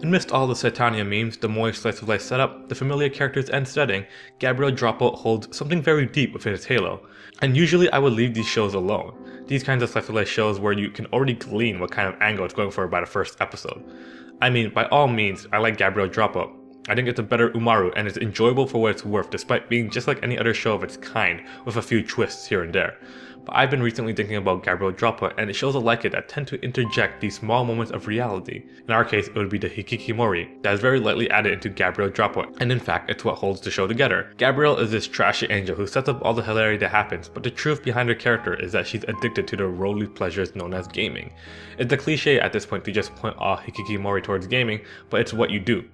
Amidst all the Satania memes, the moist slice of life setup, the familiar characters and setting, Gabriel Dropout holds something very deep within its halo. And usually I would leave these shows alone. These kinds of slice of life shows where you can already glean what kind of angle it's going for by the first episode. I mean, by all means, I like Gabriel Dropout. I think it's a better Umaru and it's enjoyable for what it's worth despite being just like any other show of its kind with a few twists here and there. But I've been recently thinking about Gabriel Dropout and it shows like it that tend to interject these small moments of reality. In our case, it would be the Hikikimori that is very lightly added into Gabriel Dropout, and in fact, it's what holds the show together. Gabriel is this trashy angel who sets up all the hilarity that happens, but the truth behind her character is that she's addicted to the worldly pleasures known as gaming. It's a cliche at this point to just point all Hikikimori towards gaming, but it's what you do.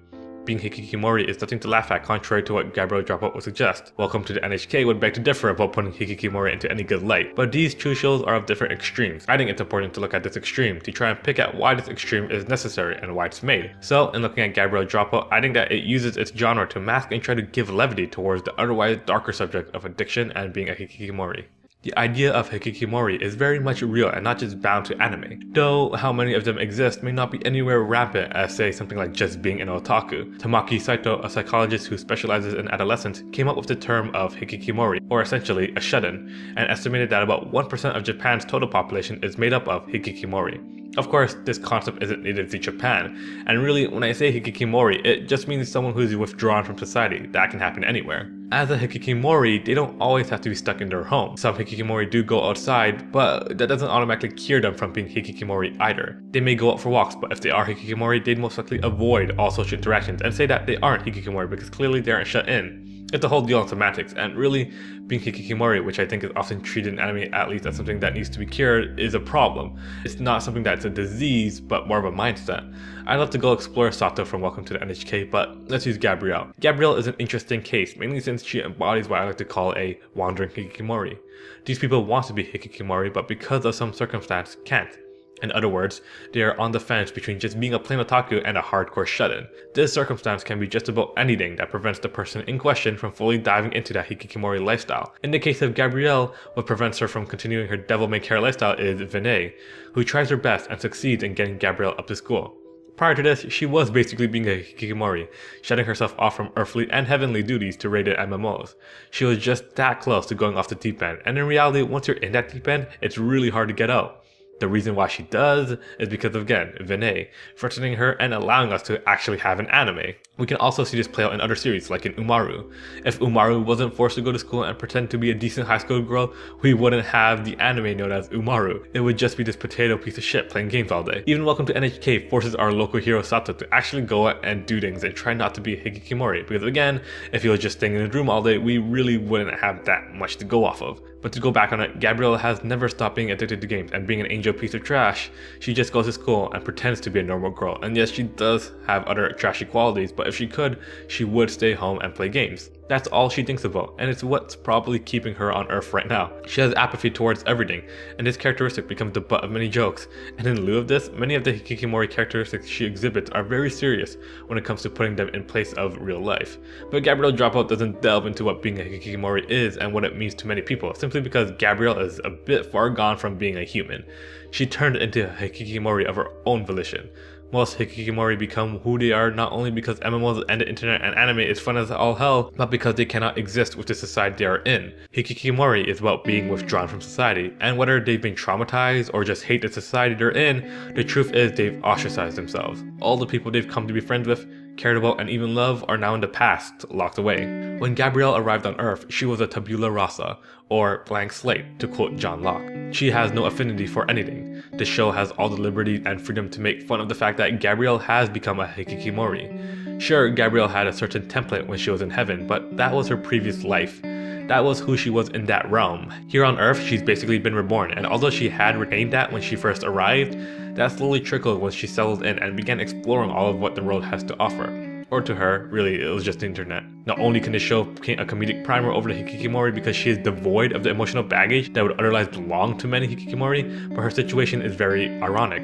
Being Hikikimori is nothing to laugh at, contrary to what Gabriel Dropout would suggest. Welcome to the NHK would beg to differ about putting Hikikimori into any good light, but these two shows are of different extremes. I think it's important to look at this extreme to try and pick at why this extreme is necessary and why it's made. So, in looking at Gabriel Dropout, I think that it uses its genre to mask and try to give levity towards the otherwise darker subject of addiction and being a Hikikimori. The idea of Hikikimori is very much real and not just bound to anime, though how many of them exist may not be anywhere rampant as say something like just being an otaku. Tamaki Saito, a psychologist who specializes in adolescence, came up with the term of Hikikimori, or essentially a shut-in, and estimated that about 1% of Japan's total population is made up of Hikikimori. Of course, this concept isn't native to Japan, and really when I say Hikikimori, it just means someone who is withdrawn from society. That can happen anywhere. As a Hikikimori, they don't always have to be stuck in their home. Some Hikikimori do go outside, but that doesn't automatically cure them from being Hikikimori either. They may go out for walks, but if they are Hikikimori, they'd most likely avoid all social interactions and say that they aren't Hikikimori because clearly they aren't shut in. It's a whole deal on semantics, and really, being Hikikimori, which I think is often treated in anime at least as something that needs to be cured, is a problem. It's not something that's a disease, but more of a mindset. I'd love to go explore Sato from Welcome to the NHK, but let's use Gabrielle. Gabrielle is an interesting case, mainly since she embodies what I like to call a wandering Hikikimori. These people want to be Hikikimori, but because of some circumstance, can't. In other words, they are on the fence between just being a plain otaku and a hardcore shut-in. This circumstance can be just about anything that prevents the person in question from fully diving into that Hikikimori lifestyle. In the case of Gabrielle, what prevents her from continuing her devil-may-care lifestyle is Vinay, who tries her best and succeeds in getting Gabrielle up to school. Prior to this, she was basically being a Hikikimori, shutting herself off from earthly and heavenly duties to rated MMOs. She was just that close to going off the deep end, and in reality, once you're in that deep end, it's really hard to get out. The reason why she does is because of, again, Vinay, threatening her and allowing us to actually have an anime. We can also see this play out in other series, like in Umaru. If Umaru wasn't forced to go to school and pretend to be a decent high school girl, we wouldn't have the anime known as Umaru. It would just be this potato piece of shit playing games all day. Even Welcome to NHK forces our local hero Sato to actually go out and do things and try not to be a Hikikimori, because again, if he was just staying in his room all day, we really wouldn't have that much to go off of. But to go back on it, Gabrielle has never stopped being addicted to games and being an angel piece of trash. She just goes to school and pretends to be a normal girl, and yes, she does have other trashy qualities, but if she could, she would stay home and play games. That's all she thinks about, and it's what's probably keeping her on Earth right now. She has apathy towards everything, and this characteristic becomes the butt of many jokes. And in lieu of this, many of the Hikikimori characteristics she exhibits are very serious when it comes to putting them in place of real life. But Gabriel Dropout doesn't delve into what being a Hikikimori is and what it means to many people, simply because Gabrielle is a bit far gone from being a human. She turned into a Hikikimori of her own volition. Most Hikikimori become who they are not only because MMOs and the internet and anime is fun as all hell, but because they cannot exist with the society they are in. Hikikimori is about being withdrawn from society, and whether they've been traumatized or just hate the society they're in, the truth is they've ostracized themselves. All the people they've come to be friends with, cared about, and even love are now in the past, locked away. When Gabrielle arrived on Earth, she was a tabula rasa, or blank slate, to quote John Locke. She has no affinity for anything. The show has all the liberty and freedom to make fun of the fact that Gabrielle has become a Hikikimori. Sure, Gabrielle had a certain template when she was in heaven, but that was her previous life. That was who she was in that realm. Here on Earth, she's basically been reborn, and although she had retained that when she first arrived, that slowly trickled once she settled in and began exploring all of what the world has to offer. Or to her, really, it was just the internet. Not only can the show paint a comedic primer over the Hikikimori because she is devoid of the emotional baggage that would otherwise belong to many Hikikimori, but her situation is very ironic.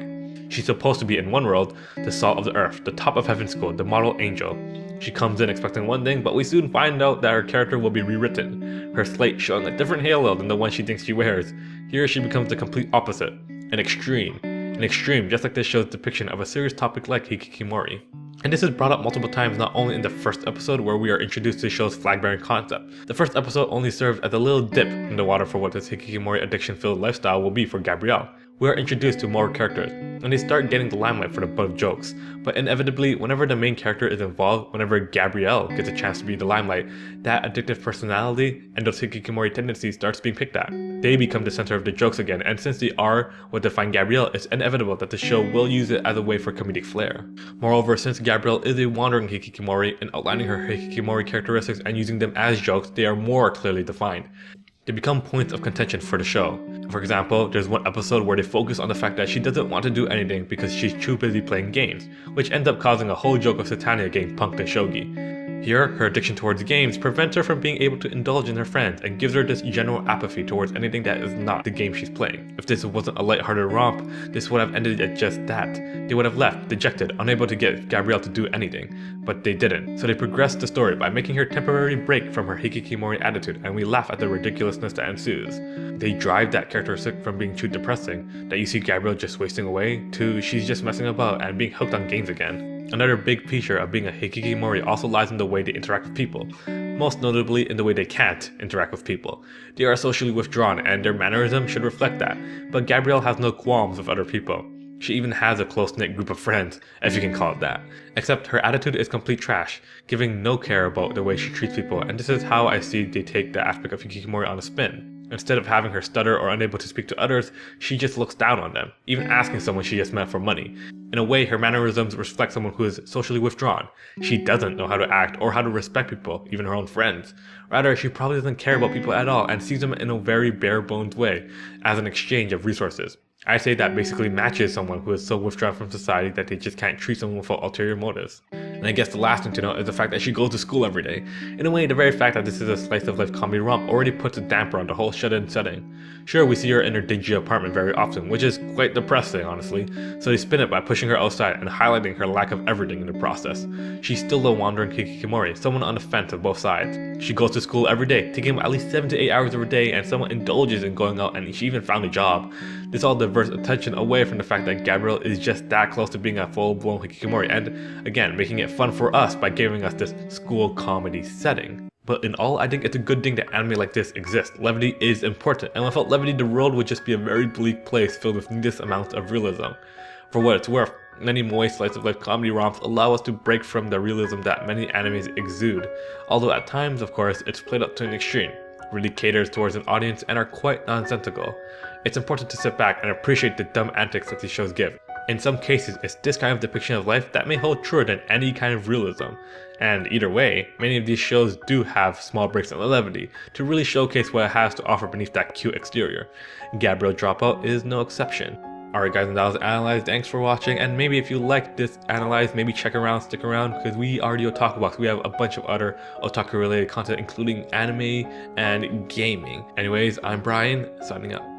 She's supposed to be in one world, the salt of the earth, the top of heaven school, the model angel. She comes in expecting one thing, but we soon find out that her character will be rewritten, her slate showing a different halo than the one she thinks she wears. Here she becomes the complete opposite, an extreme just like this show's depiction of a serious topic like Hikikimori. And this is brought up multiple times, not only in the first episode where we are introduced to the show's flag-bearing concept. The first episode only serves as a little dip in the water for what this hikikomori addiction-filled lifestyle will be for Gabrielle. We are introduced to more characters, and they start getting the limelight for the butt of jokes. But inevitably, whenever the main character is involved, whenever Gabrielle gets a chance to be the limelight, that addictive personality and those hikikomori tendencies starts being picked at. They become the center of the jokes again, and since they are what define Gabrielle, it's inevitable that the show will use it as a way for comedic flair. Moreover, since Gabrielle is a wandering hikikomori, and outlining her hikikomori characteristics and using them as jokes, they are more clearly defined. They become points of contention for the show. For example, there's one episode where they focus on the fact that she doesn't want to do anything because she's too busy playing games, which ends up causing a whole joke of Satania getting punked in shogi. Here, her addiction towards games prevents her from being able to indulge in her friends and gives her this general apathy towards anything that is not the game she's playing. If this wasn't a lighthearted romp, this would have ended at just that. They would have left, dejected, unable to get Gabrielle to do anything, but they didn't. So they progressed the story by making her temporarily break from her hikikomori attitude, and we laugh at the ridiculousness that ensues. They drive that characteristic from being too depressing, that you see Gabrielle just wasting away, to she's just messing about and being hooked on games again. Another big feature of being a hikikomori also lies in the way they interact with people, most notably in the way they can't interact with people. They are socially withdrawn and their mannerism should reflect that, but Gabrielle has no qualms with other people. She even has a close-knit group of friends, if you can call it that. Except her attitude is complete trash, giving no care about the way she treats people, and this is how I see they take the aspect of hikikomori on a spin. Instead of having her stutter or unable to speak to others, she just looks down on them, even asking someone she just met for money. In a way, her mannerisms reflect someone who is socially withdrawn. She doesn't know how to act or how to respect people, even her own friends. Rather, she probably doesn't care about people at all and sees them in a very bare-bones way, as an exchange of resources. I say that basically matches someone who is so withdrawn from society that they just can't treat someone without ulterior motives. And I guess the last thing to note is the fact that she goes to school every day. In a way, the very fact that this is a slice-of-life comedy romp already puts a damper on the whole shut-in setting. Sure, we see her in her dingy apartment very often, which is quite depressing, honestly, so they spin it by pushing her outside and highlighting her lack of everything in the process. She's still a wandering hikikomori, someone on the fence of both sides. She goes to school every day, taking at least 7 to 8 hours of her day, and someone indulges in going out, and she even found a job. This all diverts attention away from the fact that Gabrielle is just that close to being a full-blown hikikomori, and again, making it fun for us by giving us this school comedy setting. But in all, I think it's a good thing that anime like this exists. Levity is important, and without levity, the world would just be a very bleak place filled with needless amounts of realism. For what it's worth, many moist slice-of-life comedy romps allow us to break from the realism that many animes exude, although at times, of course, it's played up to an extreme, really caters towards an audience and are quite nonsensical. It's important to sit back and appreciate the dumb antics that these shows give. In some cases, it's this kind of depiction of life that may hold truer than any kind of realism. And either way, many of these shows do have small breaks in the levity to really showcase what it has to offer beneath that cute exterior. Gabriel Dropout is no exception. Alright guys, and that was Anilyze. Thanks for watching, and maybe if you liked this Anilyze, maybe stick around because we are the Otaku Box. We have a bunch of other otaku related content including anime and gaming. Anyways, I'm Brian, signing out.